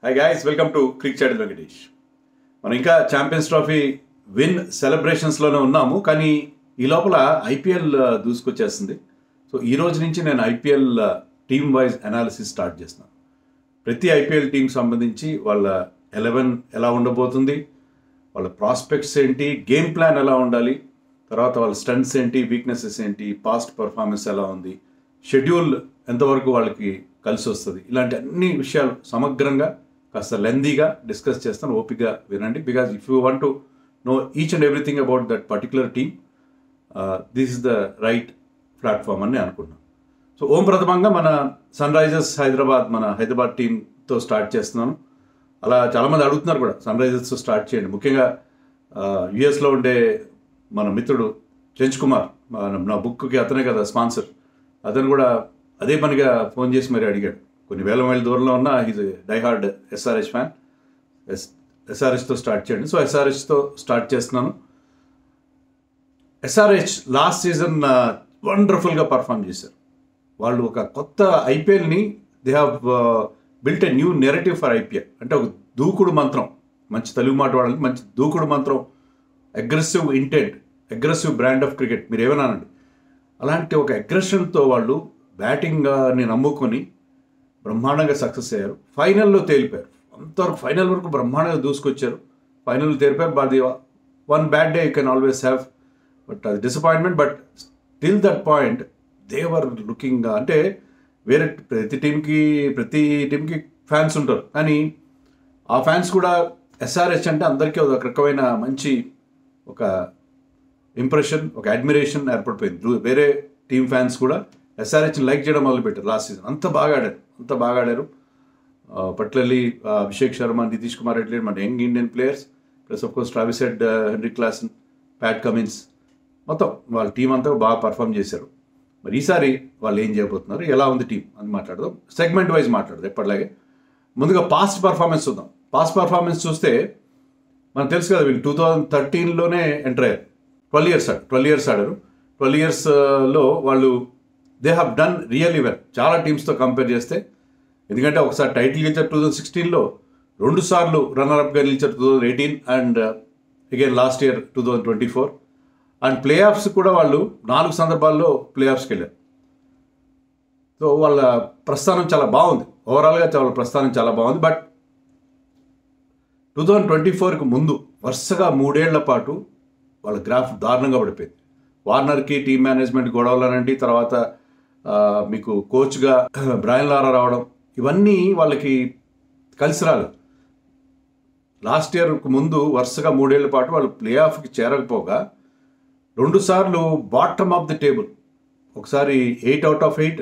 Hi guys, welcome to Cricket Chat with Venkatesh. మనం ఇంకా champions trophy win సెలబ్రేషన్స్లోనే ఉన్నాము, కానీ ఈ లోపల ఐపీఎల్ దూసుకొచ్చేస్తుంది. సో ఈ రోజు నుంచి నేను IPL team wise analysis start చేస్తున్నాను. ప్రతి ఐపీఎల్ టీం సంబంధించి వాళ్ళ 11 ఎలా ఉండబోతుంది, వాళ్ళ ప్రాస్పెక్ట్స్ ఏంటి, గేమ్ ప్లాన్ ఎలా ఉండాలి, తర్వాత వాళ్ళ స్ట్రెంగ్త్స్ ఏంటి, వీక్నెసెస్ ఏంటి, పాస్ట్ పర్ఫార్మెన్స్ ఎలా ఉంది, షెడ్యూల్ ఎంతవరకు వాళ్ళకి కలిసి వస్తుంది, ఇలాంటి అన్ని విషయాలు సమగ్రంగా కాస్త లెందీగా డిస్కస్ చేస్తాను. ఓపికగా వినండి. Because if you want to know each and everything about that particular team, this is the right platform అని అనుకుంటున్నాను. సో ప్రథమంగా మన సన్ రైజర్స్ హైదరాబాద్ టీంతో స్టార్ట్ చేస్తున్నాను. అలా చాలామంది అడుగుతున్నారు కూడా, సన్ రైజర్స్తో స్టార్ట్ చేయండి. ముఖ్యంగా యుఎస్లో ఉండే మన మిత్రుడు చెంచ్ కుమార్, నా బుక్కి అతనే కదా స్పాన్సర్, అతను కూడా అదే పనిగా ఫోన్ చేసి మరి అడిగాడు. కొన్ని వేల మైళ్ళ దూరంలో ఉన్న ఈజ్ డైహార్డ్ ఎస్ఆర్హెచ్ ఫ్యాన్. ఎస్ఆర్హెచ్తో స్టార్ట్ చేయండి. సో ఎస్ఆర్హెచ్తో స్టార్ట్ చేస్తున్నాను. ఎస్ఆర్హెచ్ లాస్ట్ సీజన్ వండర్ఫుల్గా పర్ఫామ్ చేశారు. వాళ్ళు ఒక కొత్త ఐపీఎల్ని they have built a new narrative for IPL. అంటే ఒక దూకుడు మంత్రం, మంచి తెలుగు మాట వాడాలి, మంచి దూకుడు మంత్రం, aggressive intent, aggressive brand of cricket, మీరు ఏమన్నానండి. అలాంటి ఒక అగ్రెషన్తో వాళ్ళు బ్యాటింగ్ని నమ్ముకొని బ్రహ్మాండంగా సక్సెస్ అయ్యారు. ఫైనల్లో తేలిపారు. అంతవరకు ఫైనల్ వరకు బ్రహ్మాండంగా దూసుకొచ్చారు. ఫైనల్ తేలిపారు. But the one bad day you can always have, but అది disappointment. But till that point they were looking, అంటే వేరే ప్రతి టీంకి ఫ్యాన్స్ ఉంటారు, కానీ ఆ ఫ్యాన్స్ కూడా ఎస్ఆర్హెచ్ అంటే అందరికీ ఒక రకమైన మంచి ఒక ఇంప్రెషన్, ఒక అడ్మిరేషన్ ఏర్పడిపోయింది. వేరే టీం ఫ్యాన్స్ కూడా ఎస్ఆర్హెచ్ని లైక్ చేయడం మొదలుపెట్టారు. లాస్ట్ సీజన్ అంత బాగా ఆడారు. పర్టికులర్లీ అభిషేక్ శర్మ, నితీష్ కుమార్ రెడ్డి, మన young Indian players, plus of course Travis head, henry Klaasen, Pat Cummins, మొత్తం వాళ్ళ టీం అంతా బాగా పర్ఫామ్ చేశారు. మరి ఈసారి వాళ్ళు ఏం చేయబోతున్నారు, ఎలా ఉంది టీం అని మాట్లాడదాం. సెగ్మెంట్ వైజ్ మాట్లాడదాం ఎప్పటిలాగే. ముందుగా పాస్ట్ పర్ఫార్మెన్స్ చూద్దాం. పాస్ట్ పర్ఫార్మెన్స్ చూస్తే మనకు తెలుసు కదా, వీళ్ళు 2013లోనే ఎంటర్ అయ్యారు. 12 ఇయర్స్ ఆడారు. 12 ఇయర్స్లో వాళ్ళు they have done really well చాలా టీమ్స్తో కంపేర్ చేస్తే. ఎందుకంటే ఒకసారి టైటిల్ గెలిచారు 2016లో, 2 సార్లు రన్నర్అప్గా నిలిచారు 2018 and again last year 2024. And play offs కూడా వాళ్ళు 4 సందర్భాల్లో ప్లే ఆఫ్స్కి వెళ్ళారు. సో వాళ్ళ ప్రస్థానం చాలా బాగుంది. ఓవరాల్గా వాళ్ళ ప్రస్థానం చాలా బాగుంది. బట్ 2024కి ముందు వరుసగా 3 ఏళ్ల పాటు వాళ్ళ గ్రాఫ్ దారుణంగా పడిపోయింది. వార్నర్కి టీమ్ మేనేజ్మెంట్ గొడవలనండి, తర్వాత మీకు కోచ్గా బ్రయన్ లారా రావడం, ఇవన్నీ వాళ్ళకి కలిసి రాలేదు. లాస్ట్ ఇయర్కు ముందు వరుసగా 3 ఏళ్ల పాటు వాళ్ళు ప్లే ఆఫ్కి చేరకపోగా 2 సార్లు బాటమ్ ఆఫ్ ది టేబుల్, ఒకసారి 8 out of 8,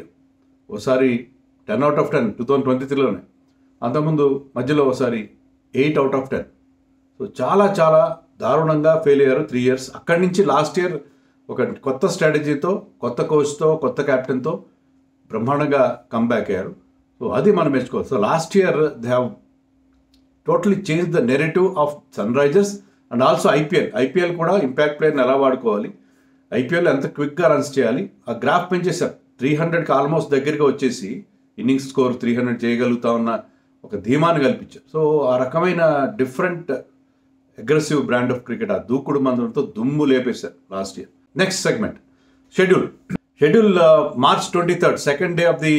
ఒకసారి 10 out of 10 2023లోనే, అంతకుముందు మధ్యలో ఒకసారి 8 out of 10. సో చాలా దారుణంగా ఫెయిల్ అయ్యారు 3 ఇయర్స్. అక్కడి నుంచి లాస్ట్ ఇయర్ ఒక కొత్త స్ట్రాటజీతో, కొత్త కోచ్తో, కొత్త క్యాప్టెన్తో బ్రహ్మాండంగా కంబ్యాక్ అయ్యారు. సో అది మనం మెచ్చుకోవాలి. So last year they have totally change the narrative of Sunrisers and also IPL కూడా ఇంపాక్ట్ ప్లేయర్ని ఎలా వాడుకోవాలి, ఐపీఎల్ ఎంత క్విక్గా రన్స్ చేయాలి, ఆ గ్రాఫ్ పెంచేశారు. 300కి ఆల్మోస్ట్ దగ్గరగా వచ్చేసి ఇన్నింగ్స్ స్కోర్ 300 చేయగలుగుతా ఉన్న ఒక ధీమాన్ని కల్పించారు. సో ఆ రకమైన different aggressive brand of cricket, ఆ దూకుడు మందంతో దుమ్ము లేపేశారు last year. Next segment schedule March 23rd, second day of the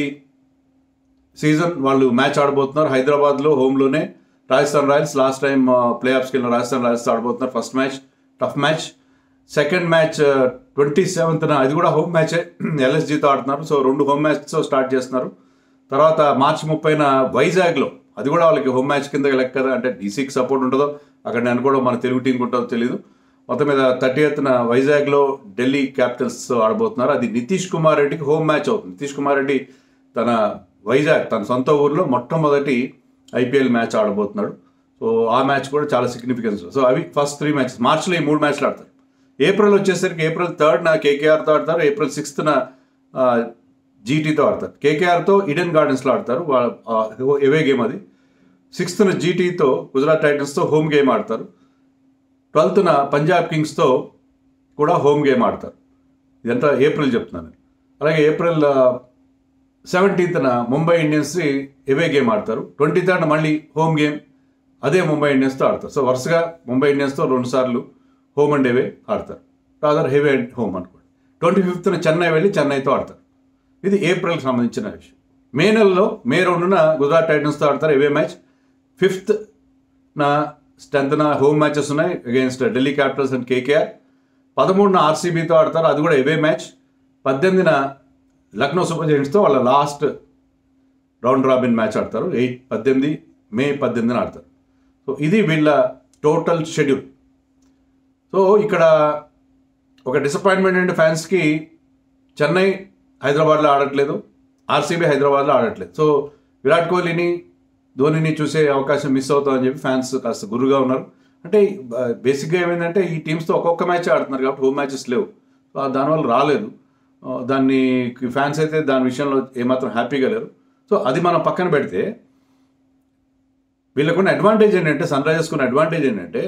season వాళ్ళు మ్యాచ్ ఆడబోతున్నారు హైదరాబాద్లో, హోమ్లోనే. Rajasthan Royals last time play ఆఫ్స్కి వెళ్ళిన రాజస్థాన్ రాయల్స్ ఆడబోతున్నారు. First match tough match. Second match 27th, అది కూడా హోమ్ మ్యాచే, ఎల్ఎస్జీతో ఆడుతున్నారు. సో 2 హోమ్ మ్యాచ్తో స్టార్ట్ చేస్తున్నారు. తర్వాత మార్చి 30న వైజాగ్లో, అది కూడా వాళ్ళకి హోమ్ మ్యాచ్ కింద లెక్క కదా, అంటే డీసీకి సపోర్ట్ ఉంటుందో అక్కడ నేను కూడా మన తెలుగు టీంకి ఉంటుందో తెలియదు. మొత్తం మీద 30th వైజాగ్లో ఢిల్లీ క్యాపిటల్స్ ఆడబోతున్నారు. అది నితీష్ కుమార్ రెడ్డికి హోమ్ మ్యాచ్ అవుతుంది. నితీష్ కుమార్ రెడ్డి తన సొంత ఊర్లో మొట్టమొదటి ఐపీఎల్ మ్యాచ్ ఆడబోతున్నాడు. సో ఆ మ్యాచ్ కూడా చాలా సిగ్నిఫికెన్స్. సో అవి ఫస్ట్ 3 మ్యాచెస్. మార్చిలో ఈ 3 మ్యాచ్లు ఆడతారు. ఏప్రిల్ వచ్చేసరికి April 3rd కేకేఆర్తో ఆడతారు. April 6th జీటీతో ఆడతారు. కేకేఆర్తో ఈడెన్ గార్డెన్స్లో ఆడతారు, ఎవే గేమ్ అది. 6th జీటీతో గుజరాత్ టైటన్స్తో హోమ్ గేమ్ ఆడతారు. 12th పంజాబ్ కింగ్స్తో కూడా హోమ్ గేమ్ ఆడతారు. ఇదంతా ఏప్రిల్ చెప్తున్నాను. అలాగే April 17th Mumbai Indians away game ఆడతారు. 23rd మళ్ళీ హోమ్ గేమ్ అదే ముంబై ఇండియన్స్తో ఆడతారు. సో వరుసగా ముంబై ఇండియన్స్తో 2 సార్లు హోమ్ అండ్ ఎవే ఆడతారు. రాదర్ హెవీ అండ్ హోమ్ అనుకోండి. 25th చెన్నై వెళ్ళి చెన్నైతో ఆడతారు. ఇది ఏప్రిల్కి సంబంధించిన విషయం. మే నెలలో మే 2న గుజరాత్ టైటన్స్తో ఆడతారు away match. 5th 10th home matches ఉన్నాయి against Delhi Capitals and KKR. 13న ఆర్సీబీతో ఆడతారు, అది కూడా ఎవే మ్యాచ్. 18న లక్నో సూపర్ జైంట్స్తో వాళ్ళ లాస్ట్ రౌండ్ రాబిన్ మ్యాచ్ ఆడతారు. మే 18న ఆడతారు. సో ఇది వీళ్ళ టోటల్ షెడ్యూల్. సో ఇక్కడ ఒక డిసప్పాయింట్మెంట్ అంటే ఫ్యాన్స్కి, చెన్నై హైదరాబాద్లో ఆడట్లేదు, ఆర్సీబీ హైదరాబాద్లో ఆడట్లేదు. సో విరాట్ కోహ్లీని ధోనిని చూసే అవకాశం మిస్ అవుతామని చెప్పి ఫ్యాన్స్ కాస్త గుర్రుగా ఉన్నారు. అంటే బేసిక్గా ఏమైందంటే ఈ టీమ్స్తో ఒక్కొక్క మ్యాచ్ ఆడుతున్నారు కాబట్టి హోమ్ మ్యాచెస్ లేవు. దానివల్ల రాలేదు. దాన్ని ఫ్యాన్స్ అయితే దాని విషయంలో ఏమాత్రం హ్యాపీగా లేరు. సో అది మనం పక్కన పెడితే వీళ్ళకున్న అడ్వాంటేజ్ ఏంటంటే, సన్ రైజర్స్కున్న అడ్వాంటేజ్ ఏంటంటే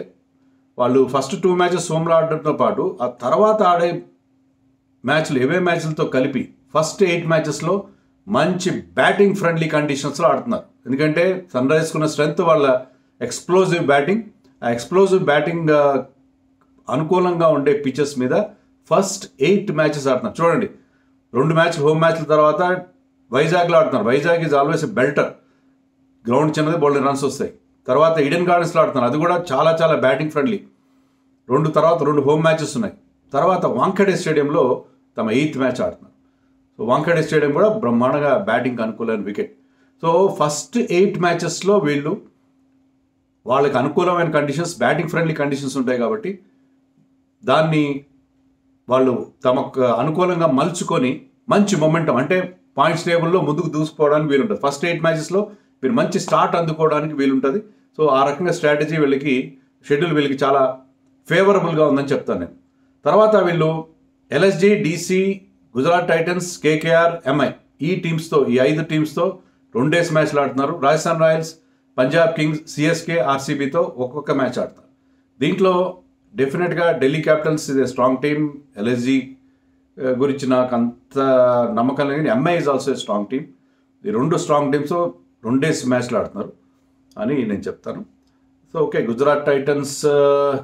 వాళ్ళు ఫస్ట్ 2 మ్యాచెస్ హోమ్లో ఆడటంతో పాటు ఆ తర్వాత ఆడే మ్యాచ్లు ఎవే మ్యాచ్లతో కలిపి ఫస్ట్ 8 మ్యాచెస్లో మంచి బ్యాటింగ్ ఫ్రెండ్లీ కండిషన్స్లో ఆడుతున్నారు. ఎందుకంటే సన్ రైజర్స్కున్న స్ట్రెంగ్త్ వాళ్ళ ఎక్స్ప్లోజివ్ బ్యాటింగ్. ఆ ఎక్స్ప్లోజివ్ బ్యాటింగ్ అనుకూలంగా ఉండే పిచెస్ మీద ఫస్ట్ 8 మ్యాచెస్ ఆడుతున్నారు. చూడండి, 2 మ్యాచ్లు హోమ్ మ్యాచ్ల తర్వాత వైజాగ్లో ఆడుతున్నారు. Vizag is always a బెల్టర్. Ground చిన్నది, బౌలింగ్ రన్స్ వస్తాయి. తర్వాత ఈడెన్ గార్డెన్స్లో ఆడుతున్నారు, అది కూడా చాలా చాలా బ్యాటింగ్ ఫ్రెండ్లీ. 2 హోమ్ మ్యాచెస్ ఉన్నాయి. తర్వాత వాంఖేడే స్టేడియంలో తమ 8th మ్యాచ్ ఆడుతున్నారు. సో వాంఖేడే స్టేడియం కూడా బ్రహ్మాండంగా బ్యాటింగ్ అనుకూలమైన వికెట్. సో ఫస్ట్ 8 మ్యాచెస్లో వీళ్ళు వాళ్ళకి అనుకూలమైన కండిషన్స్, బ్యాటింగ్ ఫ్రెండ్లీ కండిషన్స్ ఉంటాయి కాబట్టి దాన్ని వాళ్ళు తమకు అనుకూలంగా మలుచుకొని మంచి మొమెంటం, అంటే పాయింట్స్ టేబుల్లో ముందుకు దూసుకుపోవడానికి వీలుంటుంది. ఫస్ట్ 8 మ్యాచెస్లో మీరు మంచి స్టార్ట్ అందుకోవడానికి వీలుంటుంది. సో ఆ రకంగా స్ట్రాటజీ వీళ్ళకి, షెడ్యూల్ వీళ్ళకి చాలా ఫేవరబుల్గా ఉందని చెప్తాను నేను. తర్వాత వీళ్ళు LSG, DC, Gujarat Titans, KKR, MI ఈ 5 టీమ్స్తో 2 డేస్ మ్యాచ్లు ఆడుతున్నారు. Rajasthan Royals, Punjab Kings, CSK, ఆర్సీబీతో ఒక్కొక్క మ్యాచ్ ఆడతారు. దీంట్లో డెఫినెట్గా Delhi Capitals is a strong team. LSG గురించి నాకు అంత నమ్మకం లేదు, MI is also a strong team. ఈ 2 స్ట్రాంగ్ టీమ్స్ 2 డేస్ మ్యాచ్లు ఆడుతున్నారు అని నేను చెప్తాను. So okay, Gujarat Titans,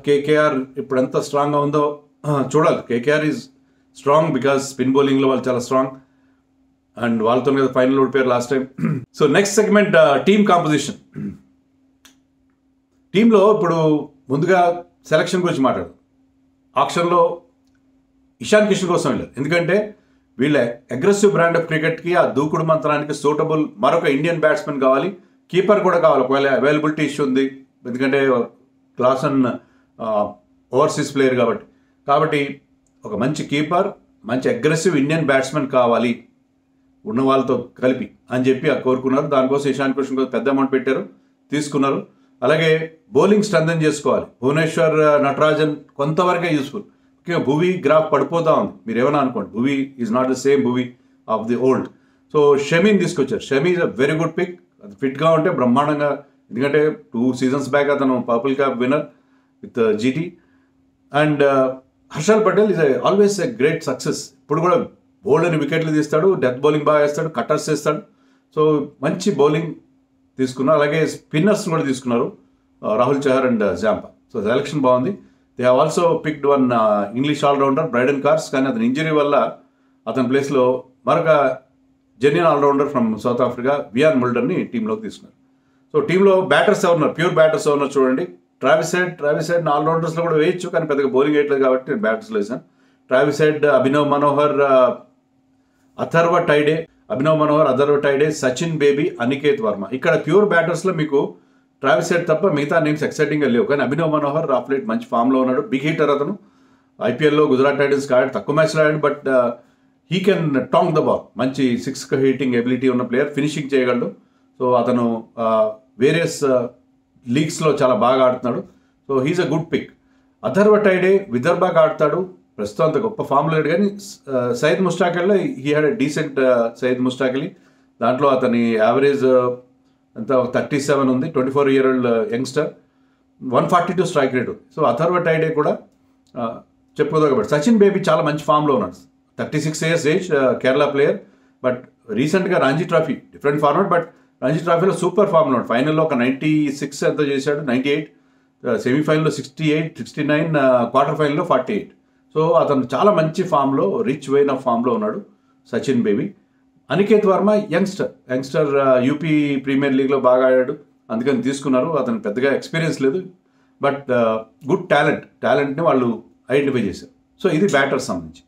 KKR ఇప్పుడు ఎంత స్ట్రాంగ్గా ఉందో చూడాలి. KKR is strong because spin బౌలింగ్లో వాళ్ళు చాలా స్ట్రాంగ్, అండ్ వాళ్ళతో మీద ఫైనల్ ఓడిపోయారు last time. So next segment team composition. టీంలో ఇప్పుడు ముందుగా సెలక్షన్ గురించి మాట్లాడు. ఆక్షన్లో ఇషాన్ కిషన్ కోసం వెళ్ళారు, ఎందుకంటే వీళ్ళ అగ్రెసివ్ బ్రాండ్ ఆఫ్ క్రికెట్కి, ఆ దూకుడు మంత్రానికి సూటబుల్ మరొక ఇండియన్ బ్యాట్స్మెన్ కావాలి. కీపర్ కూడా కావాలి ఒకవేళ అవైలబిలిటీ ఇష్యూ ఉంది, ఎందుకంటే క్లాసన్ ఓవర్సీస్ ప్లేయర్ కాబట్టి ఒక మంచి కీపర్, మంచి అగ్రెసివ్ ఇండియన్ బ్యాట్స్మెన్ కావాలి ఉన్న వాళ్ళతో కలిపి అని చెప్పి కోరుకున్నారు. దానికోసం ఇషాన్ కిషన్ కోసం పెద్ద అమౌంట్ పెట్టారు, తీసుకున్నారు. అలాగే బౌలింగ్ స్ట్రెంథెన్ చేసుకోవాలి. భువనేశ్వర్, నటరాజన్ కొంతవరకే యూస్ఫుల్. ముఖ్యంగా భువి గ్రాఫ్ పడిపోతా ఉంది, మీరు ఏమైనా అనుకోండి. Bhuvi is not the same Bhuvi of the old. So షమీని తీసుకొచ్చారు. Shami is a very good pick. అది ఫిట్గా ఉంటే బ్రహ్మాండంగా, ఎందుకంటే 2 seasons బ్యాక్ అతను purple cap winner with GT. And Harshal Patel is always a great success. ఇప్పుడు కూడా బౌల్డ్ అని వికెట్లు తీస్తాడు, డెత్ బౌలింగ్ బాగా వేస్తాడు, కట్టర్స్ వేస్తాడు. సో మంచి బౌలింగ్ తీసుకున్నారు. అలాగే స్పిన్నర్స్ కూడా తీసుకున్నారు, Rahul Chahar and Zampa. So selection బాగుంది. They have also picked 1 English allrounder Brydon Carse, కానీ అతని ఇంజరీ వల్ల అతని ప్లేస్లో మరొక genuine allrounder from South Africa Wiaan ముల్డర్ని టీంలోకి తీసుకున్నారు. సో టీంలో బ్యాటర్స్ ఎవరున్నారు, ప్యూర్ బ్యాటర్స్ ఎవరున్నారు చూడండి. ట్రావిస్ హెడ్ ఆల్రౌండర్స్లో కూడా వేయచ్చు, కానీ పెద్దగా బౌలింగ్ వేయట్లేదు కాబట్టి నేను బ్యాటర్స్లో వేసాను. Travis Head, Abhinav Manohar, Atharva Taide, Sachin Baby, Aniket Varma. ఇక్కడ ప్యూర్ బ్యాటర్స్లో మీకు ట్రావిస్ హెడ్ తప్ప మిగతా నేమ్స్ ఎక్సైటింగ్గా లేవు. కానీ అభినవ్ మనోహర్ ఆఫ్ లేట్ మంచి ఫామ్లో ఉన్నాడు, బిగ్ హిటర్ అతను. ఐపీఎల్లో గుజరాత్ టైటన్స్ ఆడాడు, తక్కువ మ్యాచ్లో ఆడాడు, but he can tonk the ball. మంచి 6 హిట్టింగ్ ఎబిలిటీ ఉన్న ప్లేయర్, ఫినిషింగ్ చేయగలడు. సో అతను వేరియస్ లీగ్స్లో చాలా బాగా ఆడుతున్నాడు. So he's a good pick. Atharva Taide విదర్భాగా ఆడతాడు, ప్రస్తుతం అంత గొప్ప ఫామ్లో లేడు, కానీ సయద్ ముష్టాక్ అలీలో he had a decent Syed Mushtaq Ali. దాంట్లో అతని యావరేజ్ ఎంత 37 ఉంది, 24-year-old యంగ్స్టర్, 142 స్ట్రైక్ రేట్ ఉంది. సో అథర్వ టైడే కూడా చెప్పుకోదగ్గ. సచిన్ బేబీ చాలా మంచి ఫామ్లో ఉన్నాడు, 36 years age, Kerala player, but రీసెంట్గా Ranji trophy different format, but Ranji ట్రోఫీలో సూపర్ ఫామ్లో ఫైనల్లో ఒక 96 ఎంతో చేశాడు, 98, సెమీఫైనల్లో 68, 69, క్వార్టర్ ఫైనల్లో 48. సో అతను చాలా మంచి ఫామ్లో, రిచ్ వెయిన్ ఆఫ్ ఫామ్లో ఉన్నాడు సచిన్ బేబీ. అనికేత్ వర్మ యంగ్స్టర్ యూపీ ప్రీమియర్ లీగ్లో బాగా ఆడాడు, అందుకని తీసుకున్నారు. అతను పెద్దగా ఎక్స్పీరియన్స్ లేదు, బట్ గుడ్ టాలెంట్ని వాళ్ళు ఐడెంటిఫై చేశారు. సో ఇది బ్యాటర్స్ సంబంధించి.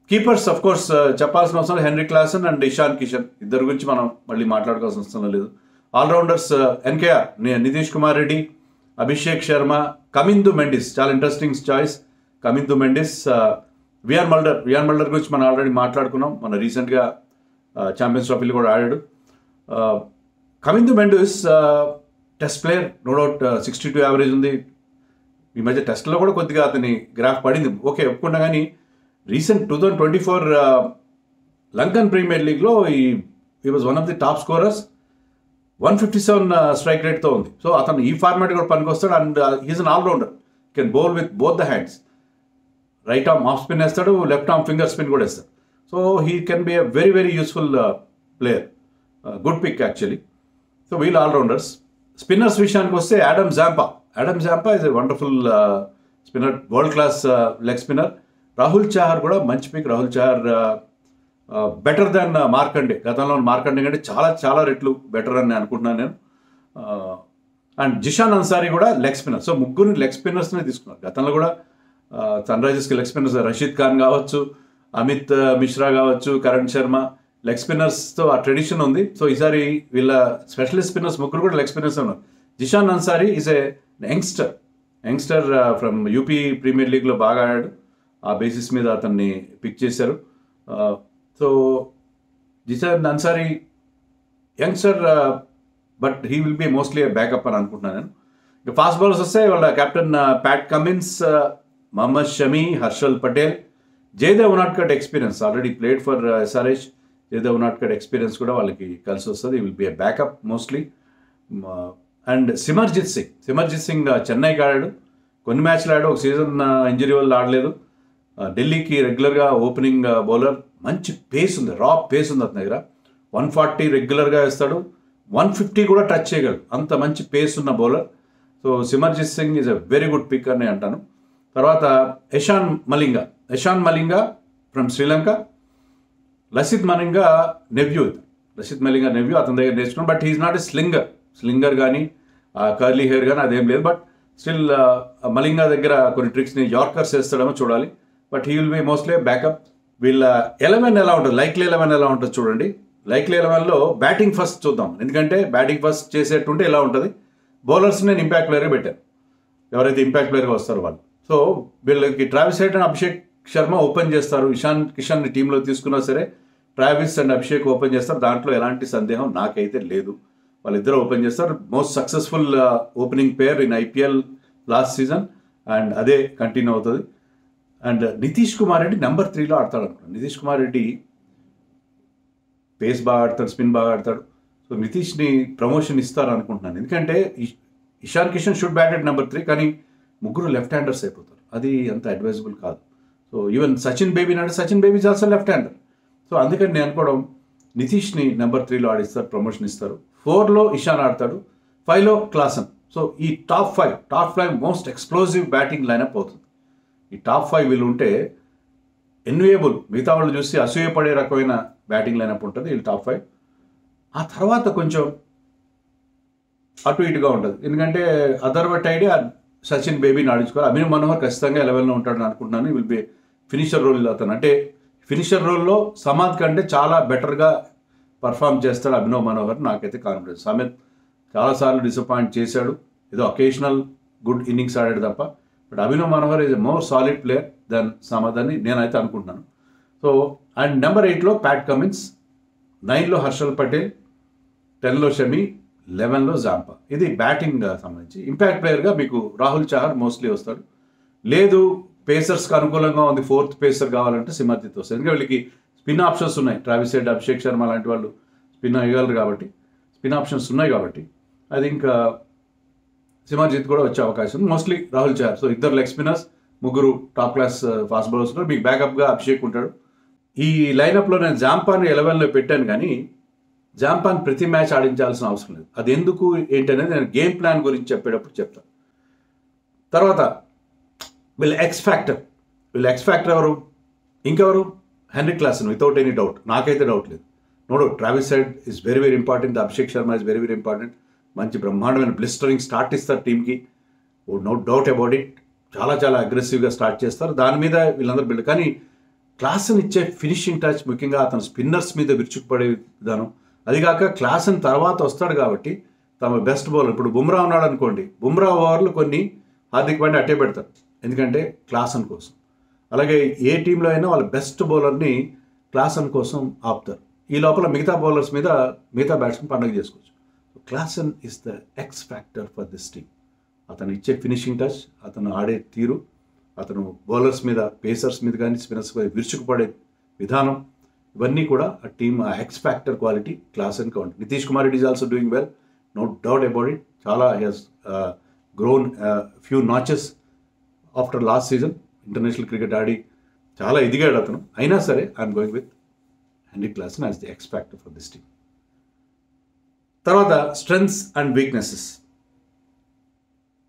కీపర్స్ అఫ్ కోర్స్ చెప్పాల్సిన అవసరం లేదు, Henry Klaasen and Ishan Kishan, ఇద్దరు గురించి మనం మళ్ళీ మాట్లాడుకోవాల్సిన అవసరం లేదు. ఆల్రౌండర్స్ ఎన్కేఆర్, నితీష్ కుమార్ రెడ్డి, అభిషేక్ శర్మ, కమిందు మెండిస్, చాలా interesting choice Kamindu Mendis. Wiaan Mulder గురించి మనం ఆల్రెడీ మాట్లాడుకున్నాం, మన రీసెంట్గా ఛాంపియన్స్ ట్రోఫీలో కూడా ఆడాడు. Kamindu Mendis test player, no doubt 62 average ఉంది. ఈ మధ్య టెస్ట్లో కూడా కొద్దిగా అతని గ్రాఫ్ పడింది, ఓకే ఒప్పుకున్నా. కానీ రీసెంట్ 2024 లంకన్ ప్రీమియర్ లీగ్లో he was one of the top scorers, 157 strike రేట్తో ఉంది. సో అతను ఈ ఫార్మాట్ కూడా పనికొస్తాడు. And he's an allrounder, can bowl with both the hands. Right arm off spin వేస్తాడు, లెఫ్ట్ ఆర్మ్ ఫింగర్ స్పిన్ కూడా వేస్తాడు. So he can be a very very useful player, good pick actually. So వీళ్ళు allrounders. Spinners విషయానికి వస్తే Adam Zampa is a wonderful spinner, world class leg spinner. Rahul Chahar కూడా మంచి పిక్. Rahul Chahar better than Markande, గతంలో మార్కండే కంటే చాలా రెట్లు బెటర్ అని అనుకుంటున్నాను నేను. అండ్ జిషాన్ అన్సారీ కూడా లెగ్ స్పిన్నర్. సో ముగ్గురు లెగ్ స్పిన్నర్స్నే తీసుకున్నారు. గతంలో కూడా సన్ రైజర్స్కి లెగ్ స్పిన్నర్స్ రషీద్ ఖాన్ కావచ్చు, అమిత్ మిశ్రా కావచ్చు, కరణ్ శర్మ, లెగ్ స్పిన్నర్స్తో ఆ ట్రెడిషన్ ఉంది. సో ఈసారి వీళ్ళ స్పెషలిస్ట్ స్పిన్నర్స్ ముగ్గురు కూడా లెగ్ స్పిన్నర్స్ ఉన్నారు. Zeeshan Ansari is a youngster from UP premier లీగ్లో బాగా ఆడాడు, ఆ బేసిస్ మీద అతన్ని పిక్ చేశారు. So Zeeshan Ansari youngster, but he will be mostly backup అని అనుకుంటున్నాను నేను. ఇక ఫాస్ట్ బౌలర్స్ వస్తే వాళ్ళ captain Pat Cummins, Mohammed Shami, Harshal Patel, Jaydev Unadkat experience, already played for SRH. Jaydev Unadkat experience కూడా వాళ్ళకి కలిసి వస్తుంది, will be a backup mostly. And Simarjeet Singh చెన్నైకి ఆడాడు, కొన్ని మ్యాచ్లు ఆడాడు, ఒక సీజన్ ఇంజరీ వల్ల ఆడలేదు. ఢిల్లీకి రెగ్యులర్గా ఓపెనింగ్ బౌలర్, మంచి పేస్ ఉంది, రా పేస్ ఉంది అతని దగ్గర. 140 రెగ్యులర్గా వేస్తాడు, 150 కూడా టచ్ చేయగలడు, అంత మంచి పేస్ ఉన్న bowler. So Simarjit Singh is a very good pick అని అంటాను. తర్వాత యశాన్ మలింగా ఫ్రమ్ శ్రీలంక, లసిత్ మలింగా నెవ్యూ, అతని దగ్గర నేర్చుకున్నాను. But he's not a slinger కానీ కర్లీ హెయిర్ కానీ అదేం లేదు. బట్ స్టిల్ మలింగా దగ్గర కొన్ని ట్రిక్స్ని యార్కర్స్ వేస్తాడేమో చూడాలి. But he will be mostly backup. వీళ్ళ 11 ఎలా ఉంటుంది, లైక్లీ 11 ఎలా ఉంటుంది చూడండి. లైక్లీ 11లో బ్యాటింగ్ ఫస్ట్ చూద్దాం, ఎందుకంటే బ్యాటింగ్ ఫస్ట్ చేసేటుంటే ఎలా ఉంటుంది. బౌలర్స్ నేను ఇంపాక్ట్ ప్లేయర్గా పెట్టాను, ఎవరైతే ఇంపాక్ట్ ప్లేయర్గా వస్తారో వాళ్ళు. సో వీళ్ళకి Travis head and Abhishek Sharma open చేస్తారు. ఇషాన్ కిషన్ టీంలో తీసుకున్నా సరే ట్రావిస్ అండ్ అభిషేక్ ఓపెన్ చేస్తారు, దాంట్లో ఎలాంటి సందేహం నాకైతే లేదు. వాళ్ళిద్దరూ ఓపెన్ చేస్తారు. Most successful opening pair in IPL last season, and అదే కంటిన్యూ అవుతుంది. అండ్ నితీష్ కుమార్ రెడ్డి నెంబర్ 3లో ఆడతాడు అనుకున్నాను. నితీష్ కుమార్ రెడ్డి పేస్ బాగా ఆడతాడు, స్పిన్ బాగా ఆడతాడు. సో నితీష్ని ప్రమోషన్ ఇస్తారు అనుకుంటున్నాను, ఎందుకంటే Ishan Kishan should bat at number 3, కానీ ముగ్గురు లెఫ్ట్ హ్యాండర్స్ అయిపోతారు, అది అంత అడ్వైజబుల్ కాదు. So even Sachin baby is also left hander. So అందుకని నేను అనుకోవడం నితీష్ని నెంబర్ 3లో ఆడిస్తారు, ప్రమోషన్ ఇస్తారు. 4లో ఇషాన్ ఆడతాడు, 5లో క్లాసన్. సో ఈ top five most explosive batting lineup అవుతుంది. ఈ టాప్ 5 వీళ్ళు ఉంటే ఎన్వియబుల్, మిగతా వాళ్ళు చూసి అసూయపడే రకమైన బ్యాటింగ్ లైనప్ ఉంటుంది వీళ్ళు టాప్ 5. ఆ తర్వాత కొంచెం అటు ఇటుగా ఉంటుంది, ఎందుకంటే అదర్వటైడే సచిన్ బేబీని ఆడించుకోవాలి. అభినవ్ మనోహర్ ఖచ్చితంగా 11లో ఉంటాడని అనుకుంటున్నాను. విల్ బి ఫినిషర్ రోల్ అతను, అంటే ఫినిషర్ రోల్లో సమాద్ కంటే చాలా బెటర్గా పర్ఫామ్ చేస్తాడు అభినవ్ మనోహర్, నాకైతే కాన్ఫిడెన్స్. సమిత్ చాలాసార్లు డిసప్పాయింట్ చేశాడు, ఏదో అకేషనల్ గుడ్ ఇన్నింగ్స్ ఆడాడు తప్ప. But Abhinav Manohar is a more solid player than Samad అని నేనైతే అనుకుంటున్నాను. సో అండ్ నెంబర్ 8లో ప్యాట్ కమిన్స్, 9లో హర్షల్ పటేల్, 10లో షమి, 11లో జాంపా. ఇది బ్యాటింగ్ సంబంధించి. ఇంపాక్ట్ ప్లేయర్గా మీకు రాహుల్ చహర్ మోస్ట్లీ వస్తాడు. లేదు పేసర్స్కి అనుకూలంగా ఉంది, 4th పేసర్ కావాలంటే సిమర్జిత్ వస్తుంది, ఎందుకంటే వీళ్ళకి స్పిన్ ఆప్షన్స్ ఉన్నాయి. ట్రావిస్ హెడ్, అభిషేక్ శర్మ లాంటి వాళ్ళు స్పిన్ వేయగలరు కాబట్టి, స్పిన్ ఆప్షన్స్ ఉన్నాయి కాబట్టి అది ఇంకా సిమర్జిత్ కూడా వచ్చే అవకాశం ఉంది. మోస్ట్లీ రాహుల్ చహర్. సో ఇద్దరు లెగ్ స్పిన్నర్స్, ముగ్గురు టాప్ క్లాస్ ఫాస్ట్ బౌలర్స్ ఉన్నారు. మీకు బ్యాకప్గా అభిషేక్ ఉంటాడు. ఈ లైనప్లో నేను జాంపాన్ 11లో పెట్టాను, కానీ జాంపాన్ ప్రతి మ్యాచ్ ఆడించాల్సిన అవసరం లేదు. అది ఎందుకు ఏంటనేది నేను గేమ్ ప్లాన్ గురించి చెప్పేటప్పుడు చెప్తాను. తర్వాత వీళ్ళ ఎక్స్ ఫ్యాక్టర్ ఎవరు? ఇంకెవరు? Heinrich Klaasen, without any doubt. నాకైతే డౌట్ లేదు. No doubt Travis Head is very very important. Abhishek Sharma is very very important. మంచి బ్రహ్మాండమైన బ్లిస్టరింగ్ స్టార్ట్ ఇస్తారు టీంకి, నో డౌట్ అబౌట్ ఇట్. చాలా చాలా అగ్రెసివ్గా స్టార్ట్ చేస్తారు. దాని మీద వీళ్ళందరూ బిల్డ్. కానీ క్లాసన్ ఇచ్చే ఫినిషింగ్ టచ్, ముఖ్యంగా అతను స్పిన్నర్స్ మీద విరుచుకుపడే విధానం, అదిగాక క్లాసన్ తర్వాత వస్తాడు కాబట్టి తమ బెస్ట్ బౌలర్, ఇప్పుడు బుమ్రా ఉన్నాడు అనుకోండి, బుమ్రా ఓవర్లు కొన్ని హార్దిక్ పాండ్యా అట్టే పెడతారు, ఎందుకంటే క్లాసన్ కోసం. అలాగే ఏ టీంలో అయినా వాళ్ళ బెస్ట్ బౌలర్ని క్లాసన్ కోసం ఆపుతారు. ఈ లోపల మిగతా బౌలర్స్ మీద మిగతా బ్యాట్స్మెన్ పండుగ చేసుకోవచ్చు. Klaasen is the X factor for this team. అతను ఇచ్చే ఫినిషింగ్ టచ్, అతను ఆడే తీరు, అతను బౌలర్స్ మీద, పేసర్స్ మీద కానీ స్పిన్నర్స్ మీద విరుచుకుపడే విధానం, ఇవన్నీ కూడా ఆ టీమ్ ఆ ఎక్స్ ఫ్యాక్టర్ క్వాలిటీ క్లాసన్గా ఉంటుంది. Nitish Kumar Reddy is also doing well, no doubt about it. చాలా he's grown few notches after last season. International cricket ఆడి చాలా ఎదిగాడు అతను. అయినా సరే I'm going with Heinrich Klaasen as the X factor for this team. తర్వాత స్ట్రెంగ్స్ అండ్ వీక్నెసెస్.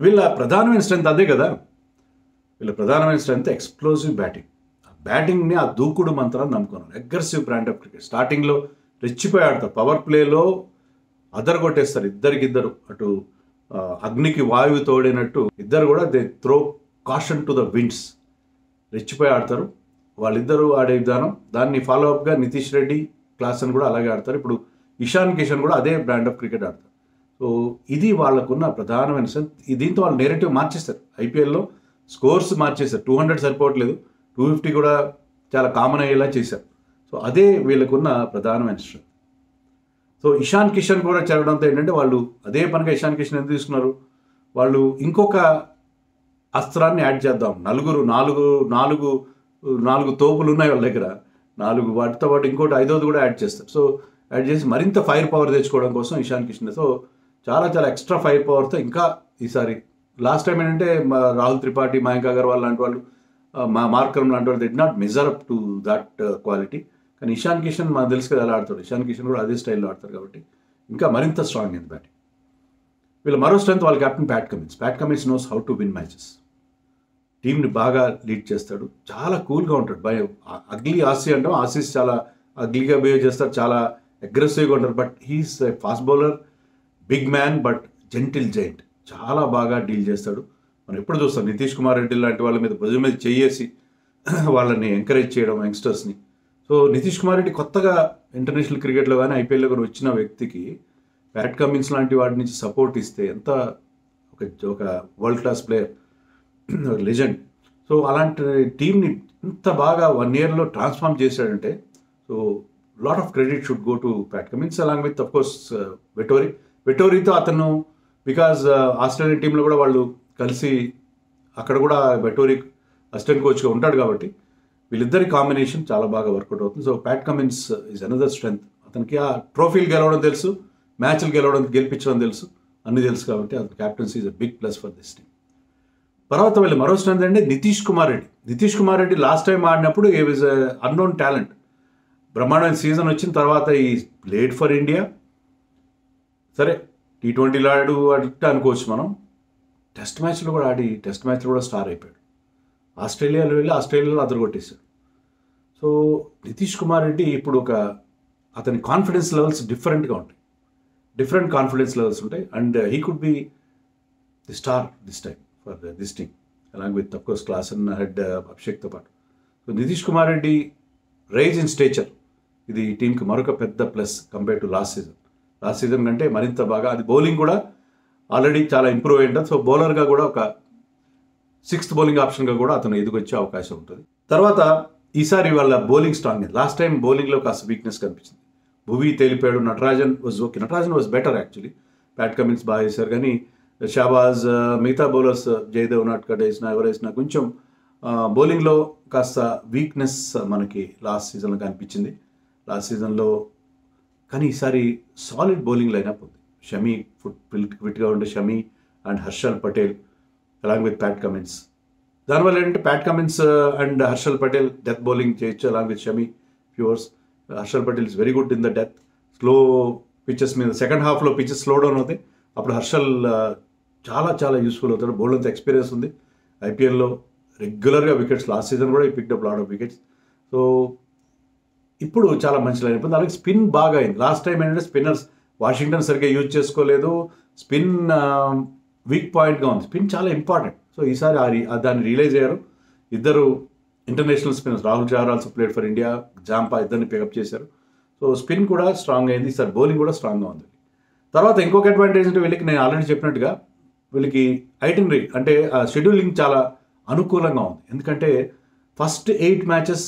వీళ్ళ ప్రధానమైన స్ట్రెంగ్త్ అదే కదా. వీళ్ళ ప్రధానమైన స్ట్రెంగ్త్ ఎక్స్ప్లోజివ్ బ్యాటింగ్. ఆ బ్యాటింగ్ని, ఆ దూకుడు మంత్రాన్ని నమ్ముకున్నారు. Aggressive brand of cricket. స్టార్టింగ్లో రెచ్చిపోయి ఆడతారు. పవర్ ప్లేలో అదరగొట్టేస్తారు ఇద్దరికిద్దరు. అటు అగ్నికి వాయువు తోడినట్టు ఇద్దరు కూడా they throw caution to the winds. రెచ్చిపోయి ఆడతారు. వాళ్ళిద్దరూ ఆడే విధానం, దాన్ని ఫాలో అప్గా నితీష్ రెడ్డి, క్లాసన్ కూడా అలాగే ఆడతారు. ఇప్పుడు ఇషాన్ కిషన్ కూడా అదే బ్రాండ్ ఆఫ్ క్రికెట్ ఆడతారు. సో ఇది వాళ్ళకున్న ప్రధానమైన స్ట్రెంగ్త్. దీంతో వాళ్ళు నేరేటివ్ మార్చేస్తారు. ఐపీఎల్లో స్కోర్స్ మార్చేశారు. 200 సరిపోవట్లేదు, 250 కూడా చాలా కామన్ అయ్యేలా చేశారు. సో అదే వీళ్ళకున్న ప్రధానమైన స్ట్రెంగ్త్. సో ఇషాన్ కిషన్ కూడా చేరడంతో ఏంటంటే వాళ్ళు అదే పనిగా ఇషాన్ కిషన్ ఎందుకు తీసుకున్నారు, వాళ్ళు ఇంకొక అస్త్రాన్ని యాడ్ చేద్దాం, నాలుగు తోపులు ఉన్నాయి వాళ్ళ దగ్గర, 4 వాటితో పాటు ఇంకోటి 5వది కూడా యాడ్ చేస్తారు. సో యాడ్ చేసి మరింత ఫైర్ పవర్ తెచ్చుకోవడం కోసం ఇషాన్ కిషన్. సో చాలా చాలా ఎక్స్ట్రా ఫైర్ పవర్తో ఇంకా ఈసారి, లాస్ట్ టైం ఏంటంటే రాహుల్ త్రిపాఠి, మయాంక్ అగర్వాల్ లాంటి వాళ్ళు, మార్కరం లాంటి వాళ్ళు did not measure up to that quality. కానీ ఇషాన్ కిషన్ మనకు తెలుసు కదా ఎలా ఆడతాడు. ఇషాన్ కిషన్ కూడా అదే స్టైల్లో ఆడతారు కాబట్టి ఇంకా మరింత స్ట్రాంగ్ అయింది బ్యాటింగ్. వీళ్ళ మరో స్ట్రెంత్ వాళ్ళ captain Pat Cummins knows how to win matches. టీంని బాగా లీడ్ చేస్తాడు, చాలా కూల్గా ఉంటాడు. అగ్లీ ఆసీ అంటాం, ఆసీస్ చాలా అగ్లీగా బిహేవ్ చేస్తారు, చాలా అగ్రెసివ్గా ఉంటారు. But he's a fast bowler, big man, but gentle giant. చాలా బాగా డీల్ చేస్తాడు. మనం ఎప్పుడు చూస్తాం నితీష్ కుమార్ రెడ్డి లాంటి వాళ్ళ మీద భుజం మీద చెయ్యేసి వాళ్ళని ఎంకరేజ్ చేయడం యంగ్స్టర్స్ని. సో నితీష్ కుమార్ రెడ్డి కొత్తగా ఇంటర్నేషనల్ క్రికెట్లో కానీ ఐపీఎల్లో కానీ వచ్చిన వ్యక్తికి ప్యాట్ కమిన్స్ లాంటి వాటి నుంచి సపోర్ట్ ఇస్తే ఎంత ఒక world class player, legend. So అలాంటి టీంని ఇంత బాగా 1 yearలో ట్రాన్స్ఫార్మ్ చేశాడంటే, so lot of credit should go to Pat Cummins along with of course వెటోరీతో అతను, బికాజ్ ఆస్ట్రేలియన్ టీంలో కూడా వాళ్ళు కలిసి అక్కడ కూడా వెటోరీ అసిస్టెంట్ కోచ్గా ఉంటాడు కాబట్టి వీళ్ళిద్దరి కాంబినేషన్ చాలా బాగా వర్కౌట్ అవుతుంది. So Pat Cummins is another strength. అతనికి ఆ ట్రోఫీలు గెలవడం తెలుసు, మ్యాచ్లు గెలిపించడం తెలుసు, అన్నీ తెలుసు కాబట్టి అతని captaincy is a big plus for this team. తర్వాత వీళ్ళు మరో స్ట్రెంగ్త్ అంటే నితీష్ కుమార్ రెడ్డి లాస్ట్ టైం ఆడినప్పుడు ఈ వాజ్ అన్నోన్ టాలెంట్. బ్రహ్మాండమైన సీజన్ వచ్చిన తర్వాత ఈ ప్లేడ్ ఫర్ ఇండియా, సరే T20లో ఆడు అట్లా అనుకోవచ్చు మనం. టెస్ట్ మ్యాచ్లో కూడా స్టార్ అయిపోయాడు. ఆస్ట్రేలియాలో వెళ్ళి ఆస్ట్రేలియాలో అదరగొట్టేశాడు. సో నితీష్ కుమార్ రెడ్డి ఇప్పుడు అతని కాన్ఫిడెన్స్ లెవెల్స్ డిఫరెంట్గా ఉంటాయి, డిఫరెంట్ కాన్ఫిడెన్స్ లెవెల్స్ ఉంటాయి. And he could be the star this time for this team along with of course Klaasen Head అభిషేక్తో పాటు. So Nitish Kumar Reddy rise in stature ఇది టీంకి మరొక పెద్ద plus compare to last season కంటే మరింత బాగా. అది బౌలింగ్ కూడా ఆల్రెడీ చాలా ఇంప్రూవ్ అయ్యి ఉంటుంది. సో బౌలర్గా కూడా ఒక 6th బౌలింగ్ ఆప్షన్గా కూడా అతను ఎదుగొచ్చే అవకాశం ఉంటుంది. తర్వాత ఈసారి వాళ్ళ బౌలింగ్ స్ట్రాంగ్. లాస్ట్ టైం బౌలింగ్లో కాస్త వీక్నెస్ కనిపించింది. భువి తేలిపాడు, Natarajan was better actually. Pat Cummins బాగా చేశారు, కానీ షాబాజ్, మిగతా బౌలర్స్ జయదేవ్ నాట్కట్ ఎవరేసినా కొంచెం బౌలింగ్లో కాస్త వీక్నెస్ మనకి లాస్ట్ సీజన్లో కనిపించింది. లాస్ట్ సీజన్లో కానీ ఈసారి సాలిడ్ బౌలింగ్ లైనప్ ఉంది. షమీ ఫిట్గా ఉండే Shami and Harshal Patel along with Pat Cummins. దానివల్ల ఏంటంటే Pat Cummins and Harshal Patel death bowling చేయొచ్చు along with Shami. Few overs. Harshal Patel is very good in the death. Slow pitches మీద సెకండ్ హాఫ్లో పిచెస్ స్లో డౌన్ అవుతాయి, అప్పుడు హర్షల్ చాలా చాలా యూస్ఫుల్ అవుతాడు. బౌల్డ్ అంత ఎక్స్పీరియన్స్ ఉంది, ఐపీఎల్లో రెగ్యులర్గా వికెట్స్, లాస్ట్ సీజన్ కూడా ఈ picked up lot of wickets. So ఇప్పుడు చాలా మంచి లైన్ అయిపోయింది. అలాగే స్పిన్ బాగా అయింది. లాస్ట్ టైం ఏంటంటే స్పిన్నర్స్ వాషింగ్టన్ సరిగ్గా యూజ్ చేసుకోలేదు, స్పిన్ వీక్ పాయింట్గా ఉంది. స్పిన్ చాలా ఇంపార్టెంట్. సో ఈసారి దాన్ని రియలైజ్ అయ్యారు ఇద్దరు international spinners. Rahul Chahar also played for India, Zampa ఇద్దరిని పికప్ చేశారు. సో స్పిన్ కూడా స్ట్రాంగ్ అయింది, ఈసారి బౌలింగ్ కూడా స్ట్రాంగ్గా ఉంది. తర్వాత ఇంకొక అడ్వాంటేజ్ అంటే వీళ్ళకి, నేను ఆల్రెడీ చెప్పినట్టుగా వీళ్ళకి ఐటినరీ అంటే షెడ్యూలింగ్ చాలా అనుకూలంగా ఉంది. ఎందుకంటే ఫస్ట్ 8 మ్యాచెస్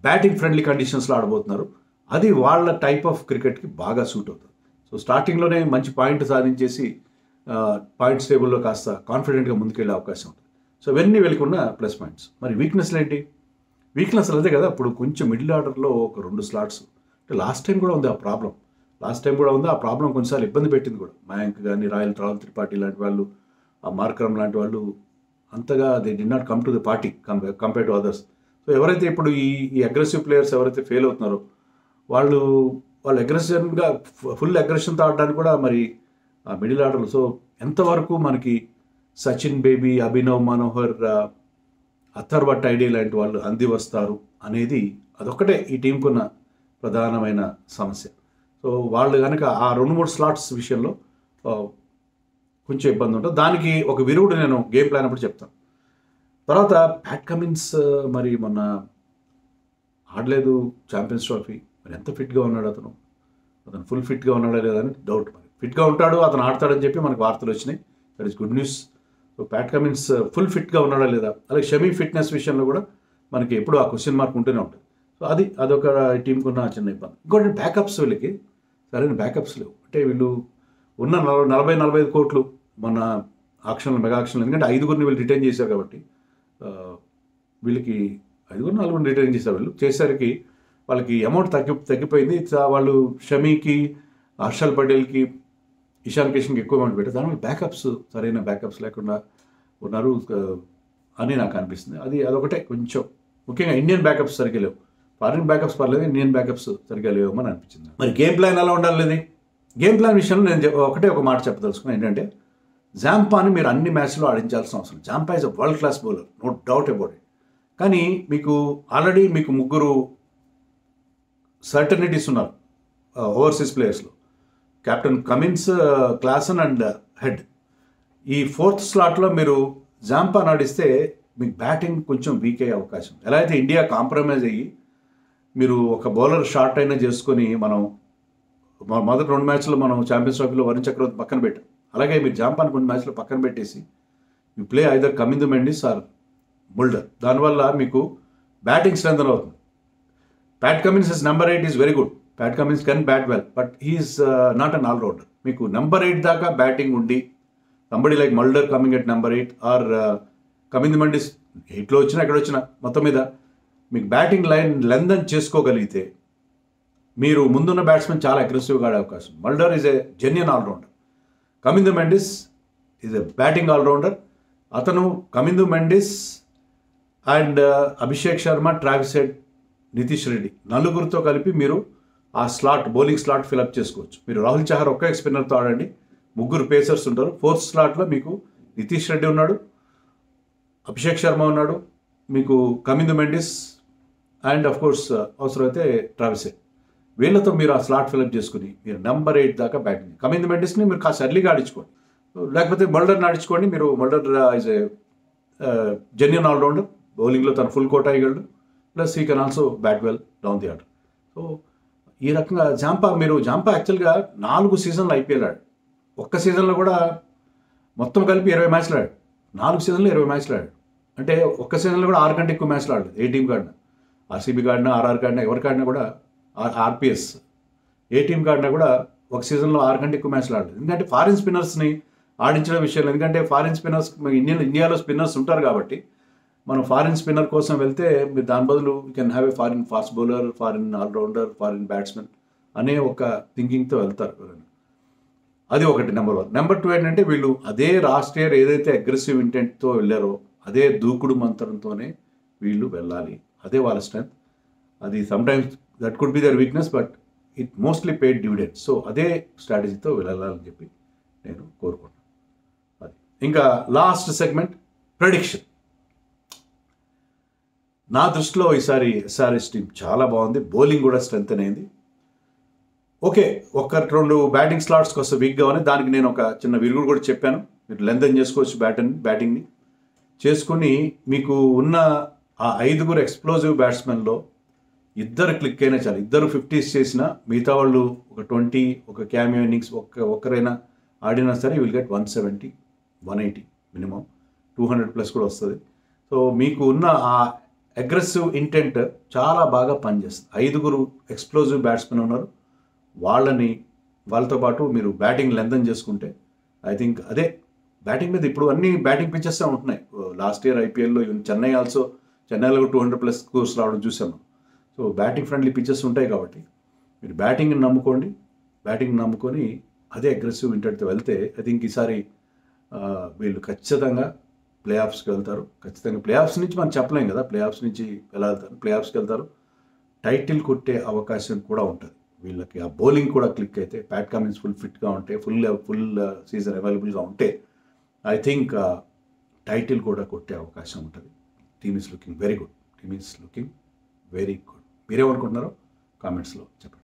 బ్యాటింగ్ ఫ్రెండ్లీ కండిషన్స్లో ఆడబోతున్నారు. అది వాళ్ళ టైప్ ఆఫ్ క్రికెట్కి బాగా సూట్ అవుతుంది. సో స్టార్టింగ్లోనే మంచి పాయింట్ సాధించేసి పాయింట్స్ టేబుల్లో కాస్త కాన్ఫిడెంట్గా ముందుకెళ్ళే అవకాశం ఉంటుంది. సో ఇవన్నీ వెళ్ళకున్న ప్లస్ పాయింట్స్. మరి వీక్నెస్లు ఏంటి? వీక్నెస్లు అదే కదా, ఇప్పుడు కొంచెం మిడిల్ ఆర్డర్లో ఒక 2 స్లాట్స్ అంటే లాస్ట్ టైం కూడా ఉంది ఆ ప్రాబ్లం. ఆ ప్రాబ్లం కొన్నిసార్లు ఇబ్బంది పెట్టింది కూడా. మయాంక్ కానీ, రాహుల్ త్రిపాఠి లాంటి వాళ్ళు, ఆ మార్కరం లాంటి వాళ్ళు అంతగా they did not come to the party compare to others. So ఎవరైతే ఇప్పుడు ఈ అగ్రెసివ్ ప్లేయర్స్ ఎవరైతే ఫెయిల్ అవుతున్నారో వాళ్ళు అగ్రెసివ్గా ఫుల్ అగ్రెషన్తో ఆడడానికి కూడా మరి ఆ మిడిల్ ఆర్డర్లో. సో ఎంతవరకు మనకి సచిన్ బేబీ, అభినవ్ మనోహర్, అథర్వ టైడీ లాంటి వాళ్ళు అంది వస్తారు అనేది అదొక్కటే ఈ టీంకు ఉన్న ప్రధానమైన సమస్య. సో వాళ్ళు కనుక ఆ 2-3 స్లాట్స్ విషయంలో కొంచెం ఇబ్బంది ఉంటుంది. దానికి ఒక విరుగుడు నేను గేమ్ ప్లాన్ అప్పుడు చెప్తాను. తర్వాత ప్యాట్ కమిన్స్ మరి మొన్న ఆడలేదు ఛాంపియన్స్ ట్రోఫీ. మరి ఎంత ఫిట్గా ఉన్నాడు అతను ఫుల్ ఫిట్గా ఉన్నాడా లేదా అని డౌట్. మరి ఫిట్గా ఉంటాడు, అతను ఆడతాడని చెప్పి మనకు వార్తలు వచ్చినాయి. That is good news. So Pat Cummins full ఫిట్గా ఉన్నాడా లేదా, అలాగే షమీ ఫిట్నెస్ విషయంలో కూడా మనకి ఎప్పుడు ఆ క్వశ్చన్ మార్క్ ఉంటూనే ఉంటుంది. సో అదొక టీంకి ఉన్న చిన్న ఇబ్బంది. ఇంకోటి బ్యాకప్స్, వీళ్ళకి సరైన బ్యాకప్స్ లేవు. అంటే వీళ్ళు ఉన్న 40-45 కోట్లు మన ఆక్షన్లు, మెగా ఆక్షన్లు, ఎందుకంటే 5గురిని వీళ్ళు రిటైన్ చేశారు కాబట్టి వీళ్ళకి 5-4 రిటైన్ చేశారు. వీళ్ళు చేసేసరికి వాళ్ళకి అమౌంట్ తగ్గిపోయింది. వాళ్ళు షమీకి, హర్షల్ పటేల్కి, ఇషాన్ కిషన్కి ఎక్కువ అమౌంట్ పెట్టారు. దానివల్ల బ్యాకప్స్, సరైన బ్యాకప్స్ లేకుండా ఉన్నారు అని నాకు అనిపిస్తుంది. అదొకటే కొంచెం ముఖ్యంగా ఇండియన్ బ్యాకప్స్ సరిగ్గా లేవు. ఫారిన్ బ్యాకప్స్ పర్లేదు, ఇండియన్ బ్యాకప్స్ సరిగ్గా లేవని అనిపించింది. మరి గేమ్ ప్లాన్ ఎలా ఉండాలి? గేమ్ ప్లాన్ విషయంలో నేను ఒక మాట చెప్పదలుచుకున్నాను. ఏంటంటే జాంపాని మీరు అన్ని మ్యాచ్లో ఆడించాల్సిన అవసరం. Zampa is a world class bowler, no doubt about it. కానీ ఆల్రెడీ మీకు 3 సర్టనిటీస్ ఉన్నారు ఓవర్సీస్ ప్లేయర్స్లో. Captain Cummins, Klaasen and Head. ఈ 4th స్లాట్లో మీరు జాంపా ఆడిస్తే మీకు బ్యాటింగ్ కొంచెం వీక్ అయ్యే అవకాశం. ఎలా అయితే ఇండియా కాంప్రమైజ్ అయ్యి మీరు ఒక బౌలర్ షార్ట్ అయినా చేసుకొని మనం మొదటి 2 మ్యాచ్లు మనం ఛాంపియన్స్ ట్రోఫీలో వరుణ్ చక్రవర్తి పక్కన పెట్టాం. అలాగే మీరు జాంపాని కొన్ని మ్యాచ్లో పక్కన పెట్టేసి you play either Kamindu Mendis or Mulder. దానివల్ల మీకు బ్యాటింగ్ స్ట్రెంథన్ అవుతుంది. Pat Cummins number 8 is very good. Pat Cummins can bat well, but he's not an allrounder. మీకు నెంబర్ 8 దాకా బ్యాటింగ్ ఉండి somebody like Mulder coming at number 8 or Kamindu Mendis 8లో వచ్చినా ఎక్కడ వచ్చినా మొత్తం మీద మీకు బ్యాటింగ్ లైన్ లెంథన్ చేసుకోగలిగితే మీరు ముందున్న బ్యాట్స్మెన్ చాలా అగ్రెసివ్గా ఆడే అవకాశం. Mulder is a genuine allrounder. Kamindu Mendis is a batting allrounder. అతను Kamindu Mendis and Abhishek Sharma, Travis Head, Nitish Reddy 4గురితో కలిపి మీరు ఆ స్లాట్, బౌలింగ్ స్లాట్ ఫిలప్ చేసుకోవచ్చు. మీరు రాహుల్ చహర్ ఒక్క స్పిన్నర్తో ఆడండి, 3 పేసర్స్ ఉంటారు. 4th స్లాట్లో మీకు నితీష్ రెడ్డి ఉన్నాడు, అభిషేక్ శర్మ ఉన్నాడు, మీకు Kamindu Mendis and of course అవసరమైతే ట్రావిస్ హెడ్. వీళ్ళతో మీరు ఆ స్లాట్ ఫిలప్ చేసుకుని మీరు నెంబర్ 8 దాకా బ్యాటింగ్. కమిందు మెండిస్ని మీరు కాస్త ఎర్లీగా ఆడించుకోండి, లేకపోతే మల్డర్ని ఆడించుకోండి. మీరు Mulder is a genuine allrounder, బౌలింగ్లో తన ఫుల్ కోట్ అయ్యగలడు, plus he can also bat well down the order. So ఈ రకంగా జాంపా యాక్చువల్గా 4 సీజన్లు ఐపీఎల్ ఆడాడు. ఒక్క సీజన్లో కూడా మొత్తం కలిపి 20 మ్యాచ్లు ఆడాడు. 4 సీజన్లో 20 మ్యాచ్లు ఆడాడు. అంటే ఒక్క సీజన్లో కూడా 6 కంటే ఎక్కువ మ్యాచ్లు ఆడలేదు. ఏ టీం కాడినా, ఆర్సీబీ కాడినా, ఆర్ఆర్ కాడినా, ఎవరి కాడినా కూడా, ఆర్పిఎస్ ఏ టీం కాడినా కూడా ఒక సీజన్లో 6 కంటే ఎక్కువ మ్యాచ్లు ఆడలేదు. ఎందుకంటే ఫారిన్ స్పిన్నర్స్ని ఆడించడం విషయంలో, ఎందుకంటే ఫారిన్ స్పిన్నర్స్ ఇండియాలో స్పిన్నర్స్ ఉంటారు కాబట్టి మనం ఫారిన్ స్పిన్నర్ కోసం వెళ్తే మీరు దాని బదులు you can have a foreign fast bowler, foreign allrounder, foreign batsmen అనే ఒక థింకింగ్తో వెళ్తారు. అది ఒకటి నెంబర్ 1. నెంబర్ 2 ఏంటంటే వీళ్ళు అదే లాస్ట్ ఇయర్ ఏదైతే అగ్రెసివ్ ఇంటెంట్తో వెళ్ళారో అదే దూకుడు మంత్రంతోనే వీళ్ళు వెళ్ళాలి. అదే వాళ్ళ స్ట్రెంత్. అది sometimes that could be their weakness, but it mostly paid dividend. So అదే స్ట్రాటజీతో వెళ్ళాలని చెప్పి నేను కోరుకుంటున్నాను. అది ఇంకా లాస్ట్ సెగ్మెంట్ ప్రెడిక్షన్. నా దృష్టిలో ఈసారి ఎస్ఆర్హెచ్ టీం చాలా బాగుంది. బౌలింగ్ కూడా స్ట్రెంగ్త్ అయింది. ఓకే, 1-2 బ్యాటింగ్ స్లాట్స్కి వస్తే వీక్గా ఉన్నాయి. దానికి నేను ఒక చిన్న విరుగుడు కూడా చెప్పాను. మీరు లెంతన్ చేసుకోవచ్చు బ్యాటింగ్ని చేసుకుని, మీకు ఉన్న ఆ 5 ఎక్స్ప్లోజివ్ బ్యాట్స్మెన్లో ఇద్దరు క్లిక్ అయినా చాలు. ఇద్దరు 50s చేసినా మిగతా వాళ్ళు ఒక 20, ఒక క్యామియో ఇన్నింగ్స్ ఒక్కరైనా ఆడినా సరే యూ విల్ గెట్ 170, 180 మినిమం, 200+ కూడా వస్తుంది. సో మీకు ఉన్న ఆ అగ్రెసివ్ ఇంటెంట్ చాలా బాగా పనిచేస్తుంది. 5 ఎక్స్ప్లోజివ్ బ్యాట్స్మెన్ ఉన్నారు. వాళ్ళతో పాటు మీరు బ్యాటింగ్ లెంతన్ చేసుకుంటే ఐ థింక్ అదే బ్యాటింగ్ మీద ఇప్పుడు అన్ని బ్యాటింగ్ పిచ్చెస్ ఉంటున్నాయి. లాస్ట్ ఇయర్ ఐపీఎల్లో ఈవెన్ చెన్నైలో 200+ స్కోర్స్ రావడం చూసాము. సో బ్యాటింగ్ ఫ్రెండ్లీ పిచ్చెస్ ఉంటాయి కాబట్టి మీరు బ్యాటింగ్ని నమ్ముకొని అదే అగ్రెసివ్ ఇంటెంట్తో వెళ్తే ఐ థింక్ ఈసారి వీళ్ళు ఖచ్చితంగా ప్లే ఆఫ్స్కి వెళ్తారు. ఖచ్చితంగా ప్లే ఆఫ్స్ నుంచి మనం చెప్పలేం కదా, ప్లే ఆఫ్స్ నుంచి ఎలా వెళ్తారు, ప్లే ఆఫ్స్కి వెళ్తారు. టైటిల్ కొట్టే అవకాశం కూడా ఉంటుంది వీళ్ళకి. ఆ బౌలింగ్ కూడా క్లిక్ అయితే, ప్యాట్ కమిన్స్ ఫుల్ ఫిట్గా ఉంటే, ఫుల్ సీజన్ అవైలబుల్గా ఉంటే ఐ థింక్ టైటిల్ కూడా కొట్టే అవకాశం ఉంటుంది. Team is looking very good. మీరేమనుకుంటున్నారో కామెంట్స్లో చెప్పండి.